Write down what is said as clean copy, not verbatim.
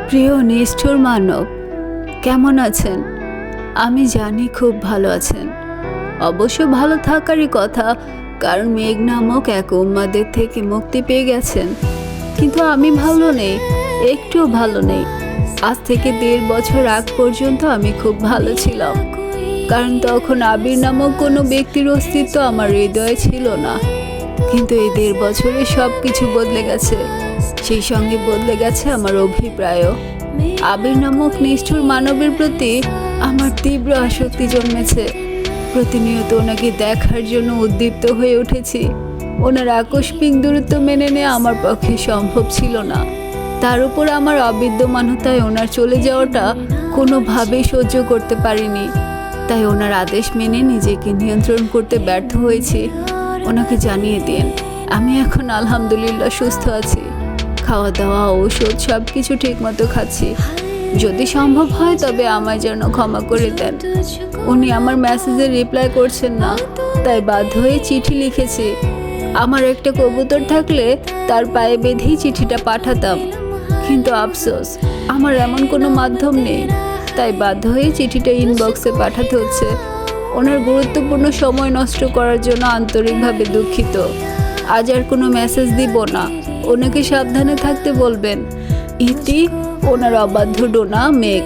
প্রিয় নিষ্ঠুর মানব, কেমন আছেন? আমি জানি খুব ভালো আছেন। অবশ্য ভালো থাকারই কথা, কারণ মেঘ নামক এক উন্মাদের থেকে মুক্তি পেয়ে গেছেন। কিন্তু আমি ভালো নেই, একটুও ভালো নেই। আজ থেকে 1.5 বছর আগ পর্যন্ত আমি খুব ভালো ছিলাম, কারণ তখন আবির নামক কোনো ব্যক্তির অস্তিত্ব আমার হৃদয়ে ছিল না। কিন্তু এই 1.5 বছরে সব কিছু বদলে গেছে। সেই সঙ্গে বদলে গেছে আমার অভিপ্রায়ও। আবির নামক নিষ্ঠুর মানবের প্রতি আমার তীব্র আসক্তি জন্মেছে। প্রতিনিয়ত ওনাকে দেখার জন্য উদ্দীপ্ত হয়ে উঠেছি। ওনার আকস্মিক দূরত্ব মেনে নেওয়া আমার পক্ষে সম্ভব ছিল না। তার উপর আমার অবিদ্যমানতায় ওনার চলে যাওয়াটা কোনোভাবেই সহ্য করতে পারিনি। তাই ওনার আদেশ মেনে নিজেকে নিয়ন্ত্রণ করতে ব্যর্থ হয়েছি। ওনাকে জানিয়ে দিন আমি এখন আলহামদুলিল্লাহ সুস্থ আছি। খাওয়া দাওয়া, ঔষধ সব কিছু ঠিক মতো খাচ্ছি। যদি সম্ভব হয় তবে আমায় যেন ক্ষমা করে দেন। উনি আমার মেসেজে রিপ্লাই করছেন না, তাই বাধ্য হয়ে চিঠি লিখেছি। আমার একটা কবুতর থাকলে তার পায়ে বেঁধেই চিঠিটা পাঠাতাম, কিন্তু আফসোস আমার এমন কোনো মাধ্যম নেই। তাই বাধ্য হয়ে চিঠিটা ইনবক্সে পাঠাতে হচ্ছে। ওনার গুরুত্বপূর্ণ সময় নষ্ট করার জন্য আন্তরিকভাবে দুঃখিত। আজ আর কোনো মেসেজ দিব না। ওনাকে সাবধানে থাকতে বলবেন। ইতি, ওনার অবাধ্য ডোনা মেঘ।